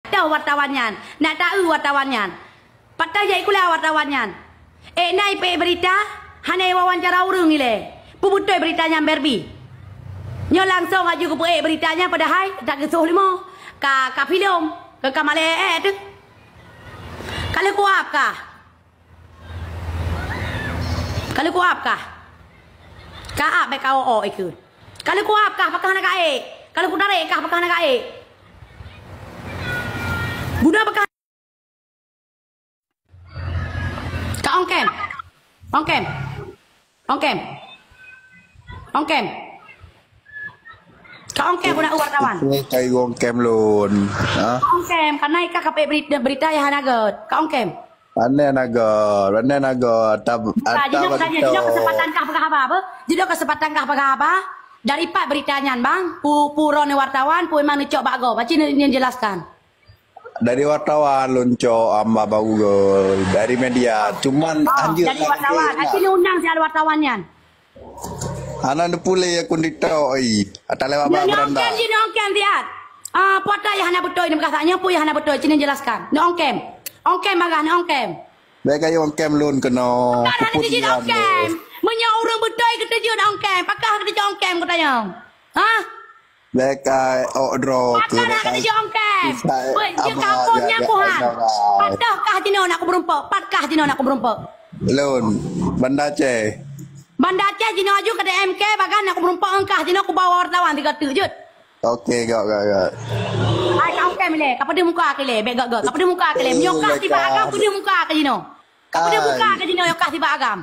tahu wartawannya. Nak tahu wartawannya. Patah jadi kuliah wartawannya. Naik pe berita. Hanai wawancara urung ile. Pubutoi beritanya Berbi. Nyo langsung aju ke pe beritanya pada hai. Tak kesuh limo. Ka film. Ke kamale tu. Kalau ku apkah? Kalau ku apkah? Ka ap kau o ikut. Kalau ku apkah pakah nak kalau ku tarik kah pakah nak Budak pakah. Ka ongkem. Ongkem. Ongkem. Ongkem. Ka ongkem budak wartawan. Kai ongkem lun. Ha? Ongkem karena ikah kape berita yang hanagot. Ka ongkem. Aneh nagot tab Jino kesempatan kah pakah apa? Jino kesempatan kah pakah apa? Dari pak beritanya bang, purone wartawan, pu emang cok bago, baca ini jelaskan. Dari wartawan lunco ama Google, dari media, cuman anjir. Dari wartawan, akhirnya undang si ada wartawannya. Anak tu pulih aku ditau, atau lewat beranda. Ongkem lihat. Pota yang hana betul ini berkatanya, pu yang hana betul, cina jelaskan. Ongkem bangga, ongkem. Baik ayo ongkem lun kena. Kan ada ongkem. Menyak orang betul kita je nak ongkem. Pakah kita ongkem katanya. Ha? Bekai odro ke. Pakah kita je ongkem. Dia kampungnya aku han. Patkah jino nak aku berumpak? Patkah jino nak aku berumpak? Lun, Banda Aceh. Banda Aceh jino aju ke DMK bagan aku berumpak engkah jino aku bawa wartawan 3 je. Okey, gak. Ai ongkem le, kapada muka ke le, beg gak. Kapada muka ke le, menyokah tiba agam pada muka ke jino. Kapada muka ke jino yokah tiba agam.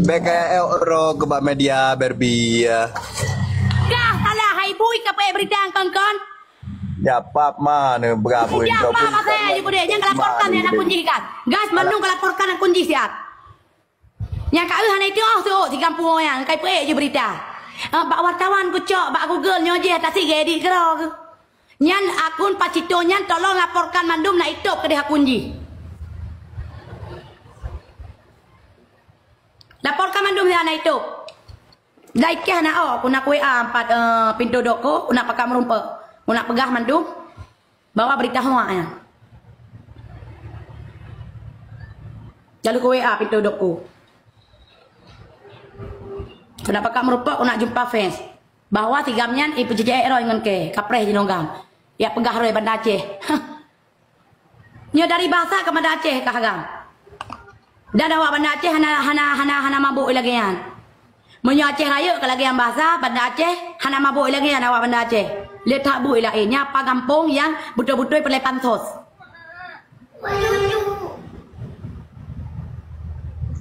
Bekai odro ke media Berbi. Dah salah hai bui ke berita kan. Ya pap mana berapa Ya pap saya je bude, yang laporkan yang nak kunci kan. Gas menung laporkan nak kunci siap. Yang kau hana itu tu di kampung yang kai pe je berita. Bak wartawan ku cok, bak Google nyo je atas edit kero. Nyan akun pacito nyan tolong laporkan mandum nak itop ke dia kunci. Laporkan mandum dia nak itop. Daikah nak aku nak WA 4 pintu doko, nak pakai merumpa. Nak pegah mandum. Bawa berita hoaknya. Lalu ke WA pintu doko. Kenapa kak merupakan nak jumpa fans bahwa tigamnya ibu jejak roy ngan ke kapreh jinonggam ya pegah roy Banda Aceh. Nya dari bahasa ke Banda Aceh kahagam dan awak Banda Aceh hana mabuk lagi yan menyo Aceh raya ke lagi yang bahasa Banda Aceh hana mabuk lagi yan awak Banda Aceh letak bu lagi nyapa kampung yang betul-betul pelai pansos.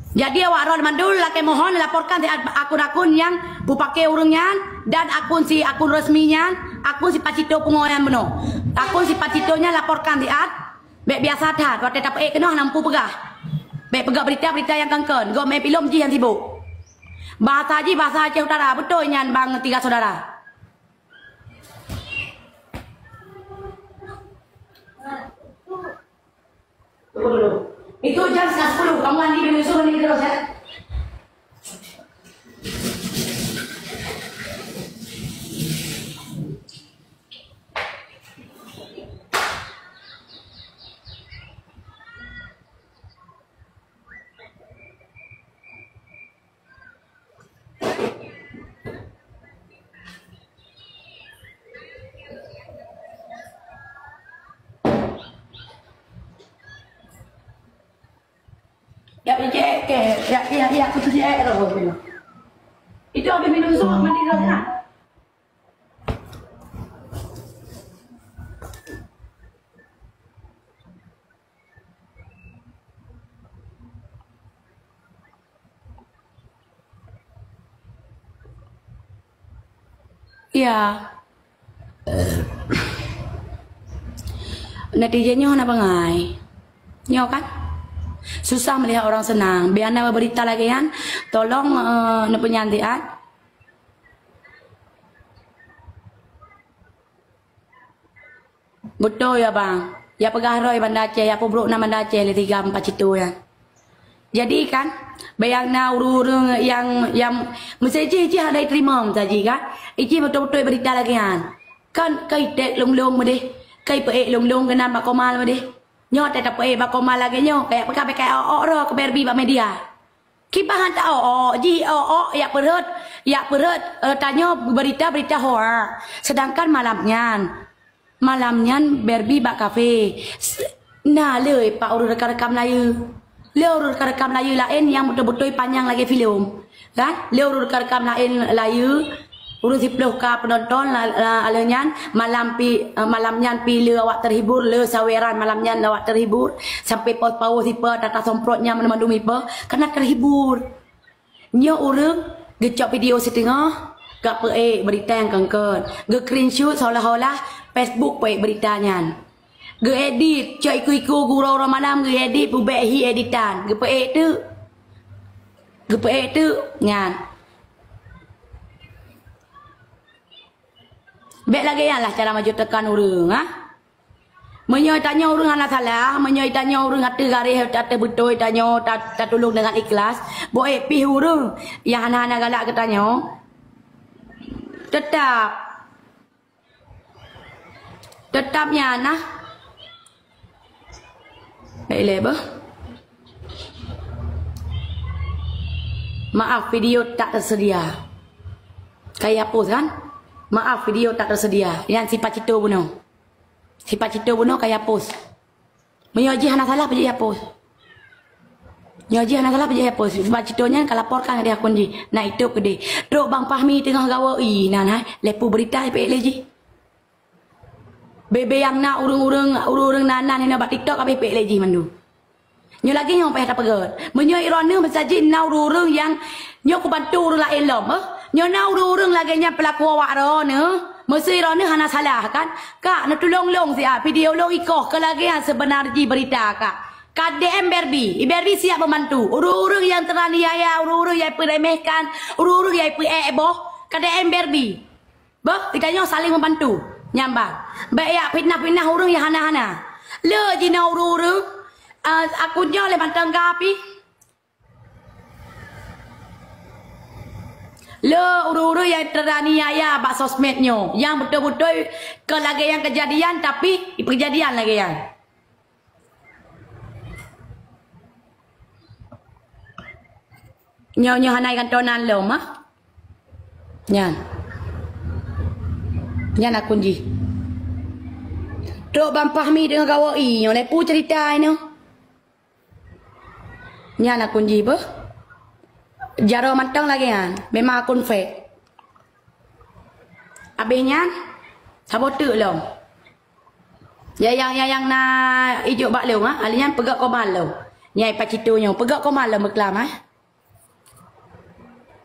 Jadi awak ron mandul laki mohon laporkan akun-akun yang pakai urungnya dan akun resminya, akun si pacito pengoyan beno. Akun si pacitonya laporkan diat. Bek biasa dah, waktu tak kena nampu pegah. Bek pegah berita-berita yang kangken, go me film ji yang sibuk. Bahasa Aceh Utara betul nyan bang 3 saudara. Tunggu dulu. Itu jam 10, kamu mandi dulu suruh mandi terus ya. Ya, aku tuh air loh. Itu habis minum susu mandi terus kan? Iya. Netizennya apa ngai? Nyo kan? Susah melihat orang senang. Biar nama berita lagi kan, tolong penyantian. Betul ya bang. Ya pegah roy Banda Aceh, ya pubruk nama Banda Aceh 3-4 situ ya. Jadi kan, bayang na urung yang mesti iji ada terima saja kan. Iji betul-betul berita lagi kan. Kan kaitek long-long mede. Kai pe long kenan bak komal deh. Nyo te ta pe bak komal lagi nyo kayak peka peka ro ke berbi bak media. Kibahan tak ji ya perut tanya berita horor. Sedangkan malamnya berbi bak kafe. Nah le pak urut rekam Melayu. Le urut rekam Melayu lain yang betul-betul panjang lagi film. Kan? Le urut rekam lain Melayu. Urut 10 ka penonton alanya malamnya pi le awak terhibur le saweran malamnya awak terhibur sampai pos-pos sipa tata somprotnya menemandung ipa karena terhibur. Nyo urang gecok video setengah gak pe berita yang kengken. Ge screenshot seolah-olah Facebook pe beritanya. Ge edit cak iku gurau Ramadan ge edit pu behi editan. Ge pe tu nyan. Baik lagi lah cara maju tekan urang ha. Menyoy tanya urang ana salah, menyoy tanya urang hati garis tak betul tanya tak tolong dengan ikhlas. Boe pi urang yang anak-anak galak ke tanya. Tetapnya nah. Baik leba. Maaf video tak tersedia. Kayak apa kan? Maaf video tak tersedia. Yang sifat cito bunuh. Sifat cito bunuh kayak post. Menyoji anak salah pergi post. Nyoji anak salah pergi post. Sifat citonya kalau laporkan dia akun ji. Nah itu ke dia. Dok Bang Fahmi tengah gawai. Nah lepu berita ipek leji. Bebe yang nak urung nanan yang nak TikTok apa ipek leji mandu. Nyo lagi yang payah tak pegat. Menyo irona bersaji na urung yang nyo ku bantu urung lain lom. Nyo na urung lagi nya pelaku awak ro ne. Mesti irona hana salah kan? Kak nak tolong siap video long ikoh ke lagi yang sebenar ji berita kak. Kak DM Berbi siap membantu. Urung yang teraniaya, urung yang peremehkan, urung yang boh. Kak DM Berbi. Boh, kita nyo saling membantu. Nyambang. Baik ya fitnah urung yang hana-hana. Le ji na urung aku le bantang gapi. Le uru-uru yang teraniaya bak sosmednya. Yang betul-betul ke lagi yang kejadian tapi kejadian lagi yang. Nyo hanai kantonan lo mah. Nyan. Nyan aku ji. Tok Bang Fahmi dengan kawai nyo lepu cerita ini. Nyan akun jiba. Jaro mantang lagi kan. Memang akun fake. Habisnya sabote lo. Ya yang na ijuk bak lo ah. Alinya pegak komal lo. Nyai pacitunya pegak komal lo meklam ah.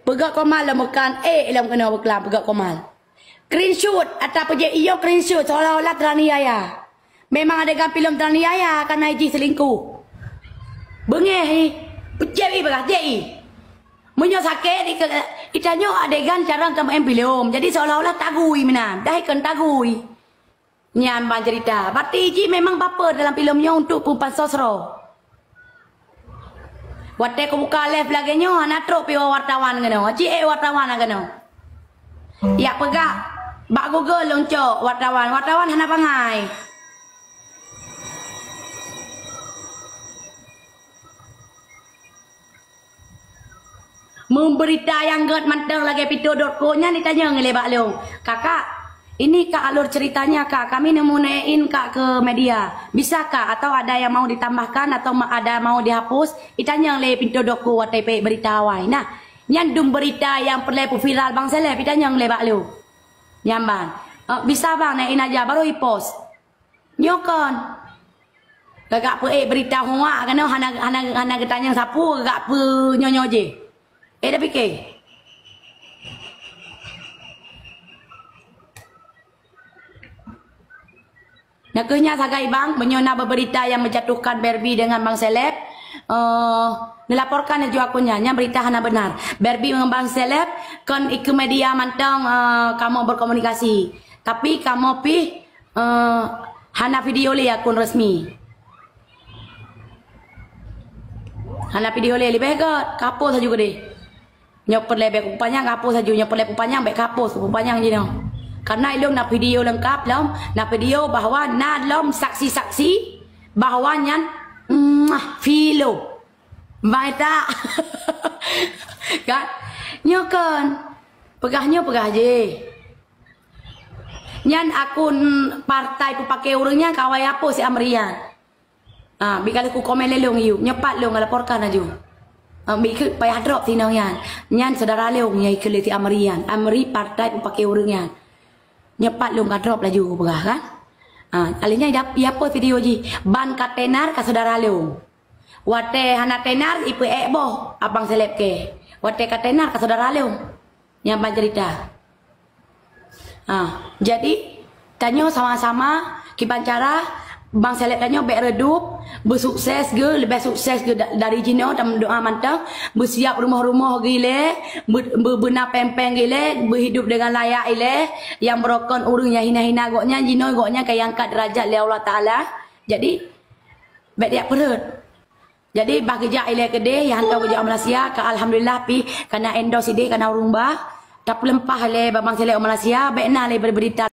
Pegak komal lo mekan lam kena meklam pegak komal. Screenshot atau peje iyo screenshot seolah-olah teraniaya. Memang ada kan film teraniaya karena iji selingkuh. Bengeh Jai bagah jai. Menyo sakit itanyo adegan cara kamu film. Jadi seolah-olah tagui menan. Dah ikan tagui. Nyan ban cerita. Pati ji memang bapa dalam filmnya untuk perempuan sosro. Wate ko buka live lagi nyo anak truk pi wartawan kena. Ji wartawan kena. Ya pegak bak Google loncok wartawan hana pangai. Memberita yang get manteng lagi pito.co nya ditanya ngelebak lo. Kakak, ini kak alur ceritanya kak. Kami nemuin kak ke media. Bisa kak? Atau ada yang mau ditambahkan atau ada mau dihapus? Itanya le pito.co WTP berita awai. Nah, nyandung berita yang perlepu viral bang seleb. Itanya ngelebak lo. Nyamban. Bisa bang naikin aja baru i-post. Nyokon. Gak berita hoa kan hana ketanya sapu gak pu nyonyo je. Dah fikir. Nakanya sagai bang menyona berita yang menjatuhkan Berbi dengan bang seleb. Melaporkan juga akunnya berita hana benar. Berbi dengan bang seleb kan ikut media mantang kamu berkomunikasi. Tapi kamu hana video le akun resmi. Hana video le lebih ke kapus saja ke deh. Nyopper lebek upanya kapus saja nyopper lebek upanya baik kapus upanya je no. Karena ilung nak video lengkap lom, nak video bahwa lom saksi-saksi bahwa nyan filo. Baik tak? Kan? Nyokan. Pegah je. Nyan akun partai pakai urangnya kawai apa si Amrian. Bikali ku komen lelong you, nyepat long laporkan aja. Bik payah drop tinau yan. Nyan saudara leong nyai keliti Amrian. Amri partai pakai urangnya. Nyepat long drop laju pegah kan? Alinya ya apa video ji? Ban katenar ka saudara leong. Wate hana tenar ipu boh abang seleb ke. Wate katenar ka saudara leong. Nyampan cerita. Jadi tanyo sama-sama kibancara bang seleb tanyo baik redup bersukses ke lebih sukses ke dari jino dan doa mantap bersiap rumah-rumah gile berbena pempeng gile berhidup dengan layak ile yang berokon urungnya hina-hina goknya jino goknya kayak angkat derajat oleh Allah Taala. Jadi baik dia perut. Jadi bagi jak ile kede yang hantar ke Malaysia ke alhamdulillah pi karena endorse ide karena urung bah tak lempah le babang selek Malaysia baikna le berberita